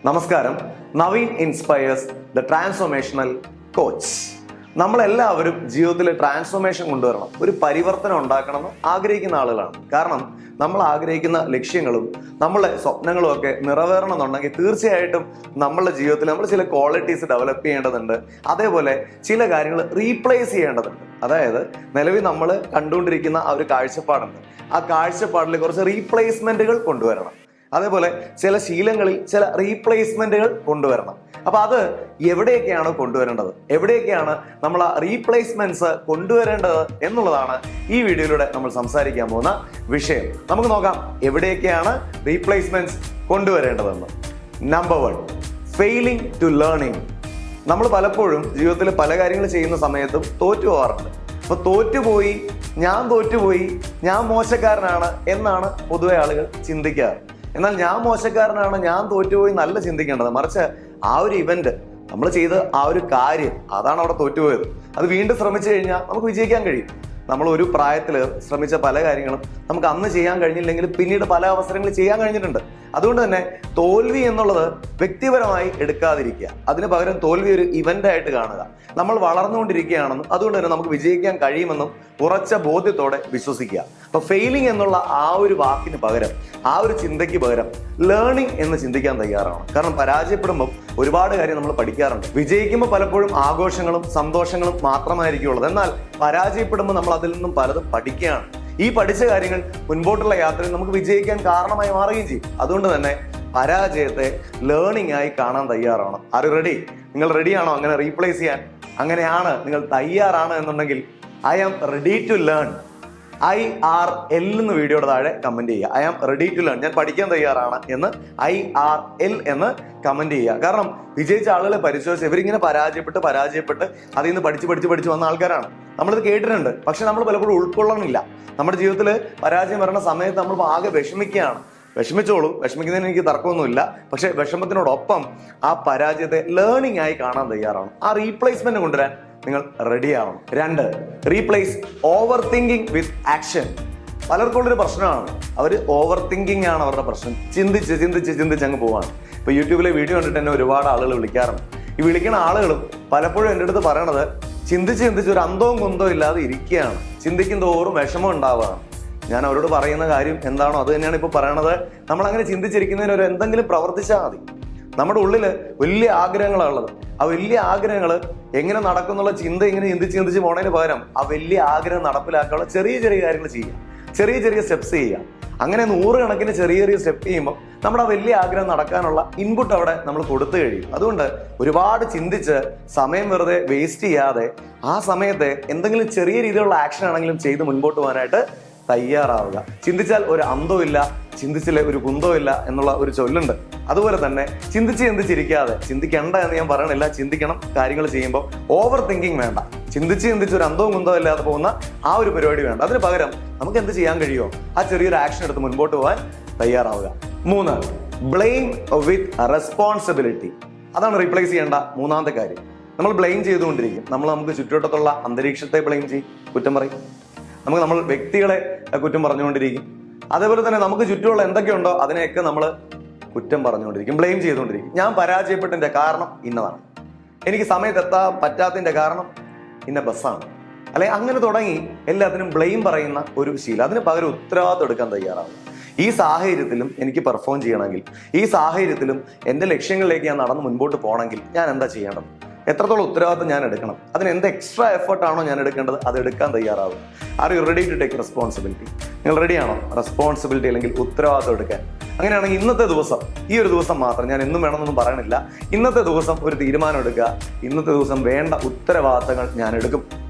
നമസ്കാരം. Naveen inspires the transformational coach. നമ്മളെല്ലാവരും ജീവിതത്തിൽ ട്രാൻസ്ഫോർമേഷൻ കൊണ്ടുവരണം, ഒരു പരിവർത്തനം ഉണ്ടാക്കണമെന്ന് ആഗ്രഹിക്കുന്ന ആളുകളാണ്. കാരണം നമ്മൾ ആഗ്രഹിക്കുന്ന ലക്ഷ്യങ്ങളും നമ്മളുടെ സ്വപ്നങ്ങളും ഒക്കെ നിറവേറണമെന്നുണ്ടെങ്കിൽ തീർച്ചയായിട്ടും നമ്മളുടെ ജീവിതത്തിൽ നമ്മൾ ചില ക്വാളിറ്റീസ് ഡെവലപ്പ് ചെയ്യേണ്ടതുണ്ട്. അതേപോലെ ചില കാര്യങ്ങൾ റീപ്ലേസ് ചെയ്യേണ്ടതുണ്ട്. അതായത് നിലവിൽ നമ്മൾ കണ്ടുകൊണ്ടിരിക്കുന്ന ആ ഒരു കാഴ്ചപ്പാടുണ്ട്, ആ കാഴ്ചപ്പാടിൽ കുറച്ച് റീപ്ലേസ്മെന്റുകൾ കൊണ്ടുവരണം. അതേപോലെ ചില ശീലങ്ങളിൽ ചില റീപ്ലേസ്മെന്റുകൾ കൊണ്ടുവരണം. അപ്പൊ അത് എവിടെയൊക്കെയാണ് കൊണ്ടുവരേണ്ടത്, എവിടെയൊക്കെയാണ് നമ്മൾ ആ റീപ്ലേസ്മെന്റ്സ് കൊണ്ടുവരേണ്ടത് എന്നുള്ളതാണ് ഈ വീഡിയോയിലൂടെ നമ്മൾ സംസാരിക്കാൻ പോകുന്ന വിഷയം. നമുക്ക് നോക്കാം എവിടെയൊക്കെയാണ് റീപ്ലേസ്മെന്റ്സ് കൊണ്ടുവരേണ്ടതെന്ന്. Number 1, failing to learning. നമ്മൾ പലപ്പോഴും ജീവിതത്തിൽ പല കാര്യങ്ങൾ ചെയ്യുന്ന സമയത്തും തോറ്റു പോകാറുണ്ട്. അപ്പൊ തോറ്റുപോയി, ഞാൻ മോശക്കാരനാണ് എന്നാണ് പൊതുവെ ആളുകൾ ചിന്തിക്കാറ്. എന്നാൽ ഞാൻ മോശക്കാരനാണ്, ഞാൻ തോറ്റുപോയി നല്ല ചിന്തിക്കേണ്ടത്. മറിച്ച് ആ ഒരു ഇവന്റ് നമ്മൾ ചെയ്ത ആ ഒരു കാര്യം, അതാണ് അവിടെ തോറ്റുപോയത്. അത് വീണ്ടും ശ്രമിച്ചു കഴിഞ്ഞാൽ നമുക്ക് വിജയിക്കാൻ കഴിയും. നമ്മൾ ഒരു പ്രായത്തിൽ ശ്രമിച്ച പല കാര്യങ്ങളും നമുക്ക് അന്ന് ചെയ്യാൻ കഴിഞ്ഞില്ലെങ്കിൽ പിന്നീട് പല അവസരങ്ങളിൽ ചെയ്യാൻ കഴിഞ്ഞിട്ടുണ്ട്. അതുകൊണ്ട് തന്നെ തോൽവി എന്നുള്ളത് വ്യക്തിപരമായി എടുക്കാതിരിക്കുക, അതിന് പകരം തോൽവി ഒരു ഇവന്റ് ആയിട്ട് കാണുക. നമ്മൾ വളർന്നുകൊണ്ടിരിക്കുകയാണെന്നും അതുകൊണ്ട് തന്നെ നമുക്ക് വിജയിക്കാൻ കഴിയുമെന്നും ഉറച്ച ബോധ്യത്തോടെ വിശ്വസിക്കുക. അപ്പൊ ഫെയിലിംഗ് എന്നുള്ള ആ ഒരു വാക്കിന് പകരം, ആ ഒരു ചിന്തയ്ക്ക് പകരം ലേണിംഗ് എന്ന് ചിന്തിക്കാൻ തയ്യാറാണ്. കാരണം പരാജയപ്പെടുമ്പോൾ ഒരുപാട് കാര്യം നമ്മൾ പഠിക്കാറുണ്ട്. വിജയിക്കുമ്പോൾ പലപ്പോഴും ആഘോഷങ്ങളും സന്തോഷങ്ങളും മാത്രമായിരിക്കും ഉള്ളത്. എന്നാൽ പരാജയപ്പെടുമ്പോൾ നമ്മൾ അതിൽ നിന്നും പലതും പഠിക്കുകയാണ്. ഈ പഠിച്ച കാര്യങ്ങൾ മുൻപോട്ടുള്ള യാത്രയിൽ നമുക്ക് വിജയിക്കാൻ കാരണമായി മാറുകയും ചെയ്യും. അതുകൊണ്ട് തന്നെ പരാജയത്തെ ലേണിംഗ് ആയി കാണാൻ തയ്യാറാണ്. Are you ready? നിങ്ങൾ റെഡിയാണോ അങ്ങനെ റീപ്ലേസ് ചെയ്യാൻ? അങ്ങനെയാണ്, നിങ്ങൾ തയ്യാറാണ് എന്നുണ്ടെങ്കിൽ I am ready to learn, IRL എന്ന് വീഡിയോയുടെ താഴെ കമന്റ് ചെയ്യുക. I am ready to learn, ഞാൻ പഠിക്കാൻ തയ്യാറാണ് എന്ന് IRL എന്ന് കമന്റ് ചെയ്യുക. കാരണം വിജയിച്ച ആളുകളെ പരിശോധിച്ച് ഇവരിങ്ങനെ പരാജയപ്പെട്ട് അതിൽ നിന്ന് പഠിച്ച് വന്ന ആൾക്കാരാണ്. നമ്മളിത് കേട്ടിട്ടുണ്ട്, പക്ഷെ നമ്മൾ പലപ്പോഴും ഉൾക്കൊള്ളണില്ല. നമ്മുടെ ജീവിതത്തിൽ പരാജയം വരുന്ന സമയത്ത് നമ്മൾ ആകെ വിഷമിക്കുകയാണ്. വിഷമിച്ചോളൂ, വിഷമിക്കുന്നതിന് എനിക്ക് തർക്കമൊന്നുമില്ല. പക്ഷെ വിഷമത്തിനോടൊപ്പം ആ പരാജയത്തെ ലേണിംഗ് ആയി കാണാൻ തയ്യാറാണ്. ആ റീപ്ലേസ്മെന്റ് കൊണ്ടുവരാൻ നിങ്ങൾ റെഡി ആവണം. 2, replace over thinking with action. പലർക്കുള്ളൊരു പ്രശ്നമാണ്, അവർ ഓവർ തിങ്കിങ് ആണ് അവരുടെ പ്രശ്നം. ചിന്തിച്ച് അങ്ങ് പോവാണ്. ഇപ്പൊ യൂട്യൂബിലെ വീഡിയോ കണ്ടിട്ട് എന്നെ ഒരുപാട് ആളുകൾ വിളിക്കാറുണ്ട്. ഈ വിളിക്കുന്ന ആളുകളും പലപ്പോഴും എൻ്റെ അടുത്ത് പറയണത് ചിന്തിച്ച് ഒരു അന്തവും കുന്തവും ഇല്ലാതെ ഇരിക്കുകയാണ്, ചിന്തിക്കും തോറും വിഷമം ഉണ്ടാവുകയാണ്. ഞാൻ അവരോട് പറയുന്ന കാര്യം എന്താണോ അത് തന്നെയാണ് ഇപ്പൊ പറയണത്. നമ്മൾ അങ്ങനെ ചിന്തിച്ചിരിക്കുന്നതിന് ഒരു എന്തെങ്കിലും പ്രവർത്തിച്ചാൽ മതി. നമ്മുടെ ഉള്ളില് വലിയ ആഗ്രഹങ്ങളാണുള്ളത്. ആ വലിയ ആഗ്രഹങ്ങൾ എങ്ങനെ നടക്കുന്നുള്ള ചിന്ത ഇങ്ങനെ ചിന്തിച്ച് പോണതിന് പകരം ആ വലിയ ആഗ്രഹം നടപ്പിലാക്കാനുള്ള ചെറിയ കാര്യങ്ങൾ ചെയ്യുക, ചെറിയ സ്റ്റെപ്സ് ചെയ്യുക. അങ്ങനെ 100 കണക്കിന് ചെറിയ സ്റ്റെപ്പ് ചെയ്യുമ്പോൾ നമ്മുടെ ആ വലിയ ആഗ്രഹം നടക്കാനുള്ള ഇൻപുട്ട് അവിടെ നമ്മൾ കൊടുത്തു കഴിയും. അതുകൊണ്ട് ഒരുപാട് ചിന്തിച്ച് സമയം വെറുതെ വേസ്റ്റ് ചെയ്യാതെ ആ സമയത്തെ എന്തെങ്കിലും ചെറിയ രീതിയിലുള്ള ആക്ഷൻ ആണെങ്കിലും ചെയ്ത് മുൻപോട്ട് പോകാനായിട്ട് തയ്യാറാവുക. ചിന്തിച്ചാൽ ഒരു അന്തവും ഇല്ല, ചിന്തിച്ചില്ലേ ഒരു കുന്തവും ഇല്ല എന്നുള്ള ഒരു ചൊല്ലുണ്ട്. അതുപോലെ തന്നെ ചിന്തിച്ചിരിക്കാതെ, ചിന്തിക്കേണ്ട എന്ന് ഞാൻ പറയണില്ല, ചിന്തിക്കണം കാര്യങ്ങൾ ചെയ്യുമ്പോൾ. ഓവർ തിങ്കിങ് വേണ്ട. ചിന്തിച്ച് ഒരു അന്തവും കുന്തവും ഇല്ലാതെ പോകുന്ന ആ ഒരു പരിപാടി വേണ്ട. അതിന് പകരം നമുക്ക് എന്ത് ചെയ്യാൻ കഴിയുമോ ആ ചെറിയൊരു ആക്ഷൻ എടുത്ത് മുൻപോട്ട് പോകാൻ തയ്യാറാവുക. 3, ബ്ലെയിം വിത്ത് റെസ്പോൺസിബിലിറ്റി. അതാണ് റീപ്ലേസ് ചെയ്യേണ്ട 3ാമത്തെ കാര്യം. നമ്മൾ ബ്ലെയിം ചെയ്തുകൊണ്ടിരിക്കും. നമുക്ക് ചുറ്റുവട്ടത്തുള്ള അന്തരീക്ഷത്തെ ബ്ലെയിം ചെയ്യും, കുറ്റം പറയും. നമ്മൾ വ്യക്തികളെ കുറ്റം പറഞ്ഞുകൊണ്ടിരിക്കും. അതേപോലെ തന്നെ നമുക്ക് ചുറ്റുമുള്ള എന്തൊക്കെയുണ്ടോ അതിനെയൊക്കെ നമ്മൾ കുറ്റം പറഞ്ഞുകൊണ്ടിരിക്കും, ബ്ലെയിം ചെയ്തുകൊണ്ടിരിക്കും. ഞാൻ പരാജയപ്പെട്ടതിന്റെ കാരണം ഇന്നതാണ്, എനിക്ക് സമയത്ത് എത്താൻ പറ്റാത്തതിന്റെ കാരണം ഇന്ന ബസ്സാണ്, അല്ലെ അങ്ങനെ തുടങ്ങി എല്ലാത്തിനും ബ്ലെയിം പറയുന്ന ഒരു ശീലം. അതിന് പകരം ഉത്തരവാദിത്വം എടുക്കാൻ തയ്യാറാവും. ഈ സാഹചര്യത്തിലും എനിക്ക് പെർഫോം ചെയ്യണമെങ്കിൽ, ഈ സാഹചര്യത്തിലും എൻ്റെ ലക്ഷ്യങ്ങളിലേക്ക് ഞാൻ നടന്ന് മുൻപോട്ട് പോകണമെങ്കിൽ ഞാൻ എന്താ ചെയ്യേണ്ടത്, എത്രത്തോളം ഉത്തരവാദിത്വം ഞാൻ എടുക്കണം, അതിന് എന്ത് എക്സ്ട്രാ എഫേർട്ടാണോ ഞാൻ എടുക്കേണ്ടത് അത് എടുക്കാൻ തയ്യാറാവും. Are you ready to take responsibility? നിങ്ങൾ റെഡിയാണോ റെസ്പോൺസിബിലിറ്റി അല്ലെങ്കിൽ ഉത്തരവാദിത്വം എടുക്കാൻ? അങ്ങനെയാണെങ്കിൽ ഇന്നത്തെ ദിവസം, ഈ ഒരു ദിവസം മാത്രം, ഞാൻ എന്നും വേണമെന്നൊന്നും പറയണില്ല, ഇന്നത്തെ ദിവസം ഒരു തീരുമാനം എടുക്കുക. ഇന്നത്തെ ദിവസം വേണ്ട ഉത്തരവാദിത്തങ്ങൾ ഞാൻ എടുക്കും.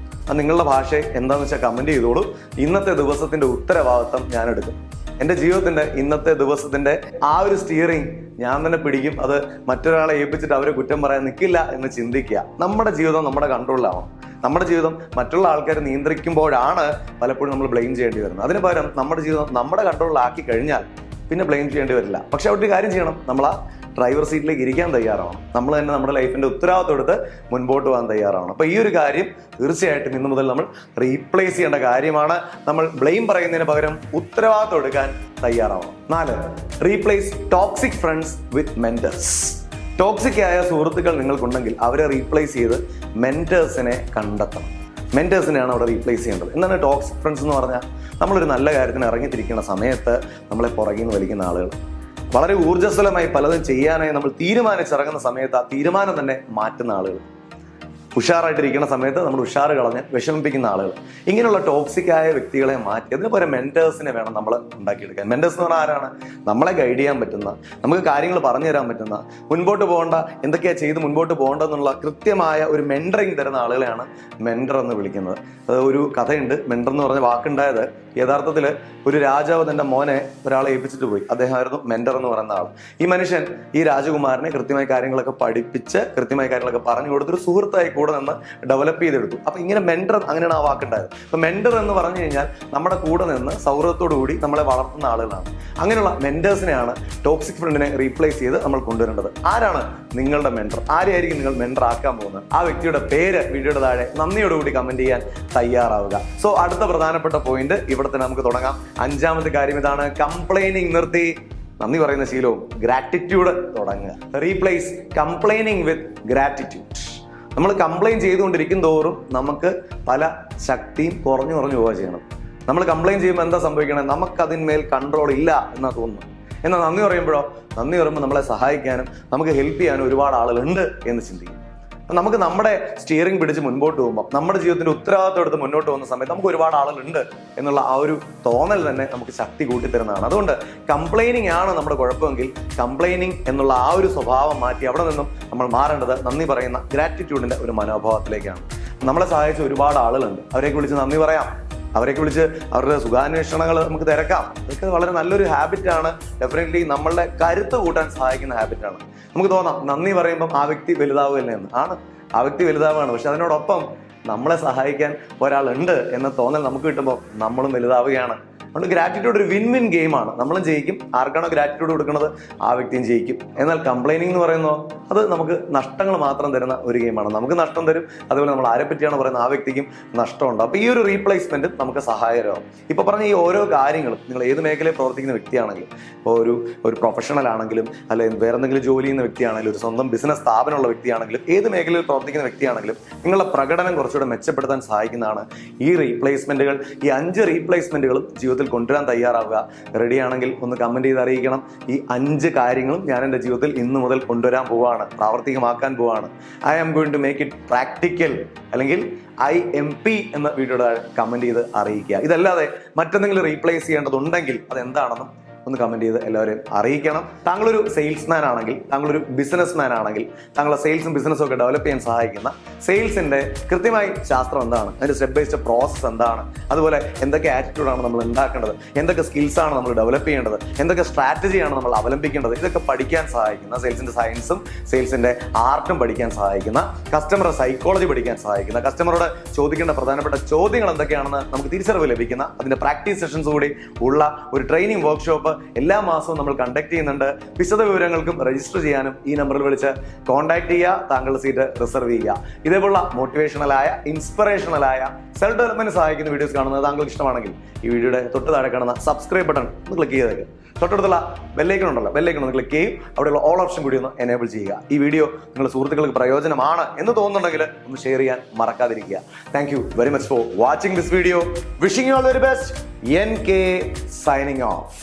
അത് നിങ്ങളുടെ ഭാഷ എന്താണെന്ന് വെച്ചാൽ കമന്റ് ചെയ്തോളൂ. ഇന്നത്തെ ദിവസത്തിന്റെ ഉത്തരവാദിത്തം ഞാൻ എടുക്കും. എൻ്റെ ജീവിതത്തിന്റെ ഇന്നത്തെ ദിവസത്തിന്റെ ആ ഒരു സ്റ്റിയറിംഗ് ഞാൻ തന്നെ പിടിക്കും. അത് മറ്റൊരാളെ ഏൽപ്പിച്ചിട്ട് അവരെ കുറ്റം പറയാൻ നിൽക്കില്ല എന്ന് ചിന്തിക്കുക. നമ്മുടെ ജീവിതം നമ്മുടെ കൺട്രോളിലാവണം. നമ്മുടെ ജീവിതം മറ്റുള്ള ആൾക്കാർ നിയന്ത്രിക്കുമ്പോഴാണ് പലപ്പോഴും നമ്മൾ ബ്ലെയിം ചെയ്യേണ്ടി വരുന്നത്. അതിന് പകരം നമ്മുടെ ജീവിതം നമ്മുടെ കൺട്രോളിലാക്കി കഴിഞ്ഞാൽ പിന്നെ ബ്ലെയിം ചെയ്യേണ്ടി വരില്ല. പക്ഷെ അവിടെ ഒരു കാര്യം ചെയ്യണം, നമ്മൾ ആ ഡ്രൈവർ സീറ്റിലേക്ക് ഇരിക്കാൻ തയ്യാറാവണം. നമ്മൾ തന്നെ നമ്മുടെ ലൈഫിന്റെ ഉത്തരവാദിത്വം എടുത്ത് മുൻപോട്ട് പോകാൻ തയ്യാറാവണം. അപ്പൊ ഈ ഒരു കാര്യം തീർച്ചയായിട്ടും ഇന്നു മുതൽ നമ്മൾ റീപ്ലേസ് ചെയ്യേണ്ട കാര്യമാണ്. നമ്മൾ ബ്ലെയിം പറയുന്നതിന് പകരം ഉത്തരവാദിത്വം എടുക്കാൻ തയ്യാറാവണം. 4, replace toxic friends with mentors. Toxic ആയ സുഹൃത്തുക്കൾ നിങ്ങൾക്കുണ്ടെങ്കിൽ അവരെ റീപ്ലേസ് ചെയ്ത് മെന്റേഴ്സിനെ കണ്ടെത്തണം. മെന്റേഴ്സിനെയാണ് അവിടെ റീപ്ലേസ് ചെയ്യേണ്ടത്. എന്താണ് ടോക്സിക് ഫ്രണ്ട്സ് എന്ന് പറഞ്ഞാൽ? നമ്മളൊരു നല്ല കാര്യത്തിന് ഇറങ്ങിത്തിരിക്കുന്ന സമയത്ത് നമ്മളെ പുറകിൽ നിന്ന് വലിക്കുന്ന ആളുകൾ, വളരെ ഊർജ്ജസ്വലമായി പലതും ചെയ്യാനായി നമ്മൾ തീരുമാനിച്ചിറങ്ങുന്ന സമയത്ത് ആ തീരുമാനം തന്നെ മാറ്റുന്ന ആളുകൾ, ഉഷാറായിട്ടിരിക്കുന്ന സമയത്ത് നമ്മൾ ഉഷാറ് കളഞ്ഞ് വിഷമിപ്പിക്കുന്ന ആളുകൾ, ഇങ്ങനെയുള്ള ടോക്സിക് ആയ വ്യക്തികളെ മാറ്റി അതിന് പോലെ മെന്റേഴ്സിനെ വേണം നമ്മൾ ഉണ്ടാക്കിയെടുക്കാൻ. മെന്റേഴ്സ് എന്ന് പറഞ്ഞാൽ ആരാണ്? നമ്മളെ ഗൈഡ് ചെയ്യാൻ പറ്റുന്ന, നമുക്ക് കാര്യങ്ങൾ പറഞ്ഞു തരാൻ പറ്റുന്ന, മുൻപോട്ട് പോകേണ്ട, എന്തൊക്കെയാ ചെയ്ത് മുൻപോട്ട് പോകേണ്ടതെന്നുള്ള കൃത്യമായ ഒരു മെന്ററിങ് തരുന്ന ആളുകളെയാണ് മെന്റർ എന്ന് വിളിക്കുന്നത്. അത് ഒരു കഥയുണ്ട്. മെന്റർ എന്ന് പറഞ്ഞ വാക്കുണ്ടായത് യഥാർത്ഥത്തിൽ ഒരു രാജാവ് തന്റെ മോനെ ഒരാളെ ഏൽപ്പിച്ചിട്ട് പോയി. അദ്ദേഹമായിരുന്നു മെന്റർ എന്ന് പറയുന്ന ആൾ. ഈ മനുഷ്യൻ ഈ രാജകുമാരനെ കൃത്യമായ കാര്യങ്ങളൊക്കെ പഠിപ്പിച്ച് കൃത്യമായ കാര്യങ്ങളൊക്കെ പറഞ്ഞു കൊടുത്തൊരു സുഹൃത്തായി കൂടെ നിന്ന് ഡെവലപ്പ് ചെയ്തെടുത്തു. അപ്പൊ ഇങ്ങനെ മെന്റർ, അങ്ങനെയാണ് ആ വാക്കുണ്ടായത്. അപ്പൊ മെന്റർ എന്ന് പറഞ്ഞു കഴിഞ്ഞാൽ നമ്മുടെ കൂടെ നിന്ന് സൗഹൃദത്തോടു കൂടി നമ്മളെ വളർത്തുന്ന ആളുകളാണ്. അങ്ങനെയുള്ള മെന്റേഴ്സിനെയാണ് ടോക്സിക് ഫ്രണ്ടിനെ റീപ്ലേസ് ചെയ്ത് നമ്മൾ കൊണ്ടുവരേണ്ടത്. ആരാണ് നിങ്ങളുടെ മെന്റർ? ആരെയായിരിക്കും നിങ്ങൾ മെന്റർ ആക്കാൻ പോകുന്നത്? ആ വ്യക്തിയുടെ പേര് വീഡിയോയുടെ താഴെ നന്ദിയോടുകൂടി കമന്റ് ചെയ്യാൻ തയ്യാറാവുക. സോ അടുത്ത പ്രധാനപ്പെട്ട പോയിന്റ് ഇവിടെ തന്നെ നമുക്ക് തുടങ്ങാം. 5ാമത്തെ കാര്യം ഇതാണ്: കംപ്ലൈനിങ് നിർത്തി നന്ദി പറയുന്ന ശീലവും ഗ്രാറ്റിറ്റ്യൂഡ് തുടങ്ങുക. റീപ്ലേസ് കംപ്ലൈനിങ് വിത്ത് ഗ്രാറ്റിറ്റ്യൂഡ്. നമ്മൾ കംപ്ലൈൻ ചെയ്തുകൊണ്ടിരിക്കും തോറും നമുക്ക് പല ശക്തിയും കുറഞ്ഞു പോവുക ചെയ്യണം. നമ്മൾ കംപ്ലൈൻ ചെയ്യുമ്പോൾ എന്താ സംഭവിക്കണേ? നമുക്കതിന്മേൽ കൺട്രോൾ ഇല്ല എന്നാ തോന്നുന്നു. എന്നാൽ നന്ദി പറയുമ്പോൾ നമ്മളെ സഹായിക്കാനും നമുക്ക് ഹെൽപ്പ് ചെയ്യാനും ഒരുപാട് ആളുകളുണ്ട് എന്ന് ചിന്തിക്കും. നമുക്ക് നമ്മുടെ സ്റ്റിയറിംഗ് പിടിച്ച് മുൻപോട്ട് പോകുമ്പോൾ, നമ്മുടെ ജീവിതത്തിന്റെ ഉത്തരവാദിത്വം എടുത്ത് മുന്നോട്ട് പോകുന്ന സമയത്ത് നമുക്ക് ഒരുപാട് ആളുകളുണ്ട് എന്നുള്ള ആ ഒരു തോന്നൽ തന്നെ നമുക്ക് ശക്തി കൂട്ടിത്തരുന്നതാണ്. അതുകൊണ്ട് കംപ്ലൈനിങ് ആണ് നമ്മുടെ കുഴപ്പമെങ്കിൽ കംപ്ലൈനിങ് എന്നുള്ള ആ ഒരു സ്വഭാവം മാറ്റി അവിടെ നിന്നും നമ്മൾ മാറേണ്ടത് നന്ദി പറയുന്ന ഗ്രാറ്റിറ്റ്യൂഡിന്റെ ഒരു മനോഭാവത്തിലേക്കാണ്. നമ്മളെ സഹായിച്ച ഒരുപാട് ആളുകളുണ്ട്. അവരെയൊക്കെ വിളിച്ച് നന്ദി പറയാം. അവരെയൊക്കെ വിളിച്ച് അവരുടെ സുഖാന്വേഷണങ്ങൾ നമുക്ക് തിരക്കാം. ഇതൊക്കെ വളരെ നല്ലൊരു ഹാബിറ്റാണ്. ഡെഫിനറ്റ്ലി നമ്മളുടെ കരുത്ത് കൂട്ടാൻ സഹായിക്കുന്ന ഹാബിറ്റാണ്. നമുക്ക് തോന്നാം നന്ദി പറയുമ്പം ആ വ്യക്തി വലുതാവുകയല്ലേ എന്ന്. ആണ്, ആ വ്യക്തി വലുതാവുകയാണ്. പക്ഷെ അതിനോടൊപ്പം നമ്മളെ സഹായിക്കാൻ ഒരാളുണ്ട് എന്ന തോന്നൽ നമുക്ക് കിട്ടുമ്പോൾ നമ്മളും വലുതാവുകയാണ്. അതുകൊണ്ട് ഗ്രാറ്റിറ്റ്യൂഡ് ഒരു വിൻ വിൻ ഗെയിമാണ്. നമ്മളും ജയിക്കും, ആർക്കാണോ ഗ്രാറ്റിറ്റ്യൂഡ് കൊടുക്കുന്നത് ആ വ്യക്തിയും ജയിക്കും. എന്നാൽ കംപ്ലൈനിങ് എന്ന് പറയുന്നത് അത് നമുക്ക് നഷ്ടങ്ങൾ മാത്രം തരുന്ന ഒരു ഗെയിമാണ്. നമുക്ക് നഷ്ടം തരും, അതുപോലെ നമ്മൾ ആരെ പറ്റിയാണ് പറയുന്നത് ആ വ്യക്തിക്കും നഷ്ടമുണ്ട്. അപ്പോൾ ഈ ഒരു റീപ്ലേസ്മെന്റ് നമുക്ക് സഹായകരമാകും. ഇപ്പൊ പറഞ്ഞ ഈ ഓരോ കാര്യങ്ങളും നിങ്ങൾ ഏത് മേഖലയിൽ പ്രവർത്തിക്കുന്ന വ്യക്തിയാണെങ്കിലും, ഇപ്പോൾ ഒരു പ്രൊഫഷണൽ ആണെങ്കിലും, അല്ലെങ്കിൽ വേറെ എന്തെങ്കിലും ജോലി ചെയ്യുന്ന വ്യക്തിയാണെങ്കിലും, ഒരു സ്വന്തം ബിസിനസ് സ്ഥാപനമുള്ള വ്യക്തിയാണെങ്കിലും, ഏത് മേഖലയിൽ പ്രവർത്തിക്കുന്ന വ്യക്തിയാണെങ്കിലും നിങ്ങളുടെ പ്രകടനം കുറച്ചുകൂടെ മെച്ചപ്പെടുത്താൻ സഹായിക്കുന്നതാണ് ഈ റീപ്ലേസ്മെന്റുകൾ. ഈ 5 റീപ്ലേസ്മെന്റുകളും ജീവിതത്തിൽ കൊണ്ടുവരാൻ തയ്യാറാവുക. റെഡിയാണെങ്കിൽ ഒന്ന് കമന്റ് ചെയ്ത് അറിയിക്കണം. ഈ 5 കാര്യങ്ങളും ഞാൻ എൻ്റെ ജീവിതത്തിൽ ഇന്ന് മുതൽ കൊണ്ടുവരാൻ പോവാണ്, പ്രാവർത്തികമാക്കാൻ പോവാണ്. I am going to make it practical, അല്ലെങ്കിൽ IMP എന്ന വീഡിയോയുടെ കമന്റ് ചെയ്ത് അറിയിക്കുക. ഇതല്ലാതെ മറ്റെന്തെങ്കിലും റീപ്ലേസ് ചെയ്യേണ്ടതുണ്ടെങ്കിൽ അതെന്താണെന്നും ഒന്ന് കമന്റ് ചെയ്ത് എല്ലാവരെയും അറിയിക്കണം. താങ്കളൊരു സെയിൽസ്മാൻ ആണെങ്കിൽ, താങ്കളൊരു ബിസിനസ്മാൻ ആണെങ്കിൽ, താങ്കളുടെ സെയിൽസും ബിസിനസ്സും ഒക്കെ ഡെവലപ്പ് ചെയ്യാൻ സഹായിക്കുന്ന സെയിൽസിന്റെ കൃത്യമായി ശാസ്ത്രം എന്താണ്, അതിന്റെ സ്റ്റെപ്പ് ബൈ സ്റ്റെപ്പ് പ്രോസസ് എന്താണ്, അതുപോലെ എന്തൊക്കെ ആറ്റിറ്റ്യൂഡാണ് നമ്മൾ ഉണ്ടാക്കേണ്ടത്, എന്തൊക്കെ സ്കിൽസാണ് നമ്മൾ ഡെവലപ്പ് ചെയ്യേണ്ടത്, എന്തൊക്കെ സ്ട്രാറ്റജിയാണ് നമ്മൾ അവലംബിക്കേണ്ടത്, ഇതൊക്കെ പഠിക്കാൻ സഹായിക്കുന്ന, സെയിൽസിന്റെ സയൻസും സെയിൽസിന്റെ ആർട്ടും പഠിക്കാൻ സഹായിക്കുന്ന, കസ്റ്റമറുടെ സൈക്കോളജി പഠിക്കാൻ സഹായിക്കുന്ന, കസ്റ്റമറോട് ചോദിക്കേണ്ട പ്രധാനപ്പെട്ട ചോദ്യങ്ങൾ എന്തൊക്കെയാണെന്ന് നമുക്ക് തിരിച്ചറിവ് ലഭിക്കുന്ന, അതിന്റെ പ്രാക്ടീസ് സെഷൻസ് കൂടി ഉള്ള ഒരു ട്രെയിനിങ് വർക്ക്ഷോപ്പ് എല്ലാ മാസവും നമ്മൾ കണ്ടക്ട് ചെയ്യുന്നുണ്ട്. വിശദ വിവരങ്ങൾക്കും രജിസ്റ്റർ ചെയ്യാനും ഈ നമ്പറിൽ വിളിച്ച് കോൺടാക്ട് ചെയ്യുക, താങ്കളുടെ സീറ്റ് റിസർവ് ചെയ്യുക. ഇതേപോലുള്ള മോട്ടിവേഷണലായ, ഇൻസ്പിറേഷണലായ, സെൽഫ് ഡെവലപ്മെന്റ് സഹായിക്കുന്ന വീഡിയോസ് കാണുന്നത് താങ്കൾക്ക് ഇഷ്ടമാണെങ്കിൽ ഈ വീഡിയോയുടെ തൊട്ട് താഴെ കാണുന്ന സബ്സ്ക്രൈബ് ബട്ടൺ ഒന്ന് ക്ലിക്ക് ചെയ്തേക്ക്. തൊട്ടടുത്തുള്ള ബെല്ലൈക്കൺ ഉണ്ടല്ലോ, ബെല്ലൈക്കൺ ഒന്ന് ക്ലിക്ക് ചെയ്യും. അവിടെയുള്ള ഓൾ ഓപ്ഷൻ കൂടി ഒന്ന് എനേബിൾ ചെയ്യുക. ഈ വീഡിയോ നിങ്ങളുടെ സുഹൃത്തുക്കൾക്ക് പ്രയോജനമാണ് എന്ന് തോന്നുന്നുണ്ടെങ്കിൽ ഒന്ന് ഷെയർ ചെയ്യാൻ മറക്കാതിരിക്കുക. Thank you very much for watching this video. Wishing you all the very best. NK signing off.